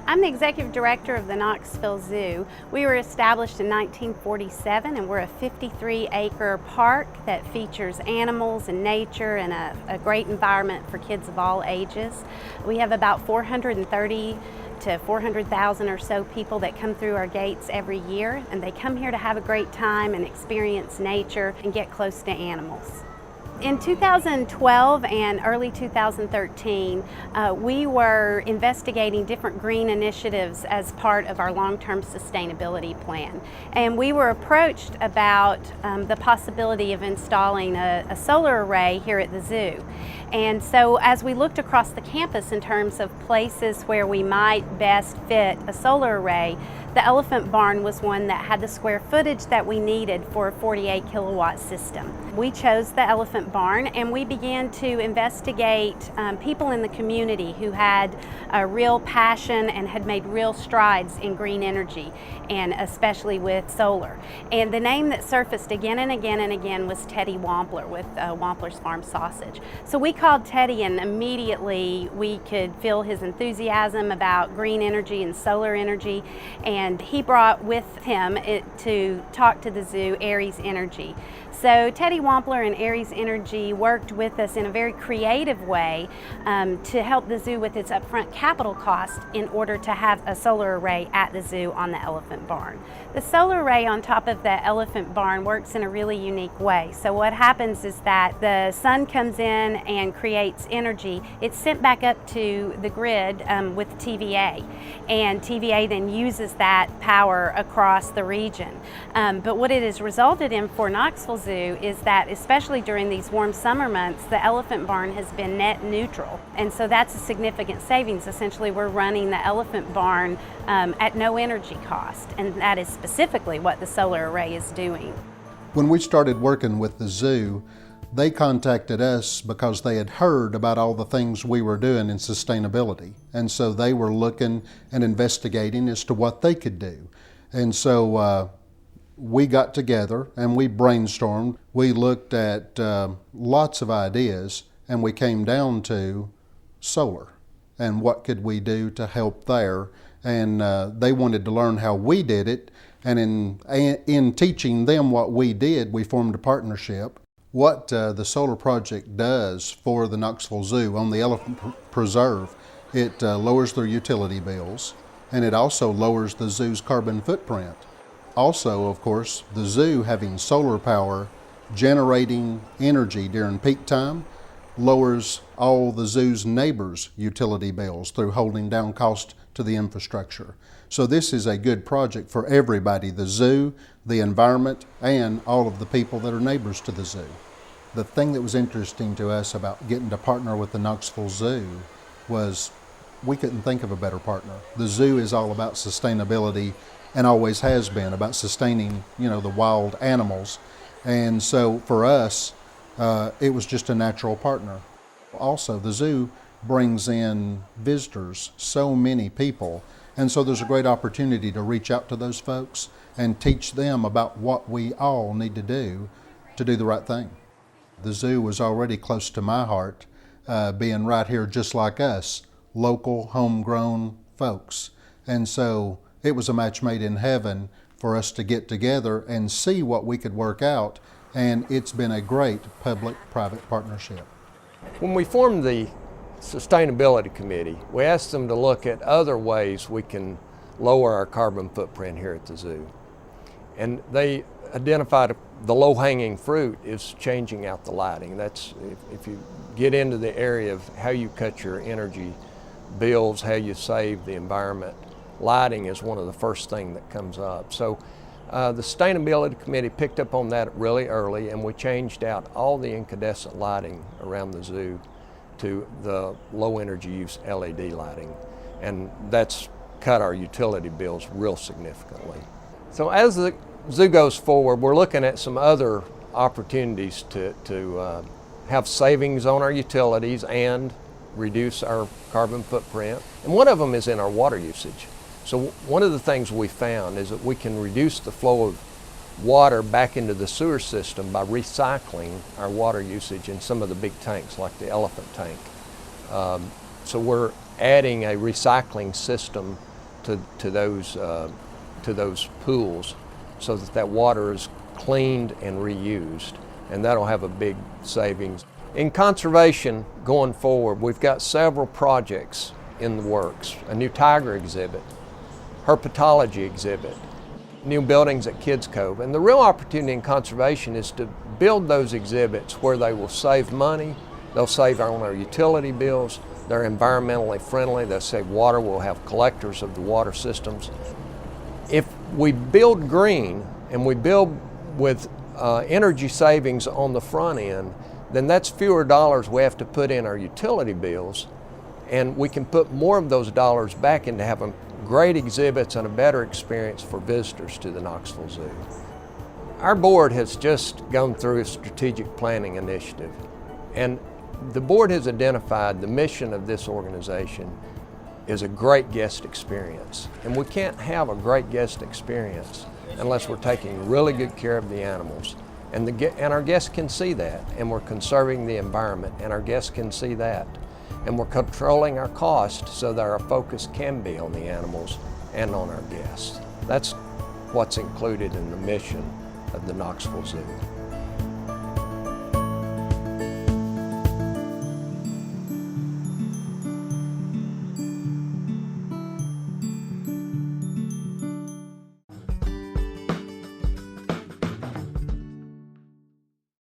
I'm the executive director of the Knoxville Zoo. We were established in 1947 and we're a 53-acre park that features animals and nature and a great environment for kids of all ages. We have about 430 to 400,000 or so people that come through our gates every year, and they come here to have a great time and experience nature and get close to animals. In 2012 and early 2013, we were investigating different green initiatives as part of our long-term sustainability plan. And we were approached about the possibility of installing a solar array here at the zoo. And so as we looked across the campus in terms of places where we might best fit a solar array, the elephant barn was one that had the square footage that we needed for a 48 kilowatt system. We chose the elephant barn and we began to investigate people in the community who had a real passion and had made real strides in green energy, and especially with solar. And the name that surfaced again and again and again was Teddy Wampler with Wampler's Farm Sausage. So we called Teddy, and immediately we could feel his enthusiasm about green energy and solar energy, and he brought with him to talk to the zoo Aries Energy. So Teddy Wampler and Aries Energy worked with us in a very creative way to help the zoo with its upfront capital cost in order to have a solar array at the zoo on the elephant barn. The solar array on top of the elephant barn works in a really unique way. So what happens is that the sun comes in and creates energy. It's sent back up to the grid with TVA, and TVA then uses that power across the region. But what it has resulted in for Knoxville Zoo is that, especially during these warm summer months, the elephant barn has been net neutral, and so that's a significant savings. Essentially, we're running the elephant barn at no energy cost, and that is specifically what the solar array is doing. When we started working with the zoo, they contacted us because they had heard about all the things we were doing in sustainability, and so they were looking and investigating as to what they could do. And so we got together and we brainstormed. We looked at lots of ideas, and we came down to solar and what could we do to help there. And they wanted to learn how we did it, and in teaching them what we did, we formed a partnership. What the solar project does for the Knoxville Zoo on the elephant preserve, it lowers their utility bills, and it also lowers the zoo's carbon footprint. Also, of course, the zoo having solar power generating energy during peak time lowers all the zoo's neighbors' utility bills through holding down cost to the infrastructure. So this is a good project for everybody, the zoo, the environment, and all of the people that are neighbors to the zoo. The thing that was interesting to us about getting to partner with the Knoxville Zoo was we couldn't think of a better partner. The zoo is all about sustainability and always has been, about sustaining, the wild animals. And so for us, it was just a natural partner. Also, the zoo brings in visitors, so many people, and so there's a great opportunity to reach out to those folks and teach them about what we all need to do the right thing. The zoo was already close to my heart, being right here just like us, local, homegrown folks. And so it was a match made in heaven for us to get together and see what we could work out, and it's been a great public-private partnership. When we formed the Sustainability Committee, we asked them to look at other ways we can lower our carbon footprint here at the zoo. And they identified the low-hanging fruit is changing out the lighting. That's, if you get into the area of how you cut your energy bills, how you save the environment, lighting is one of the first things that comes up. So the Sustainability Committee picked up on that really early, and we changed out all the incandescent lighting around the zoo to the low energy use LED lighting, and that's cut our utility bills real significantly. So as the zoo goes forward, we're looking at some other opportunities to have savings on our utilities and reduce our carbon footprint, and one of them is in our water usage. So one of the things we found is that we can reduce the flow of water back into the sewer system by recycling our water usage in some of the big tanks, like the elephant tank. So we're adding a recycling system to those pools so that water is cleaned and reused, and that'll have a big savings. In conservation going forward, we've got several projects in the works. A new tiger exhibit, herpetology exhibit, new buildings at Kids Cove. And the real opportunity in conservation is to build those exhibits where they will save money, they'll save on our utility bills, they're environmentally friendly, they'll save water, we'll have collectors of the water systems. If we build green and we build with energy savings on the front end, then that's fewer dollars we have to put in our utility bills, and we can put more of those dollars back into having great exhibits and a better experience for visitors to the Knoxville Zoo. Our board has just gone through a strategic planning initiative, and the board has identified the mission of this organization is a great guest experience. And we can't have a great guest experience unless we're taking really good care of the animals. And our guests can see that, and we're conserving the environment, and our guests can see that. And we're controlling our costs so that our focus can be on the animals and on our guests. That's what's included in the mission of the Knoxville Zoo.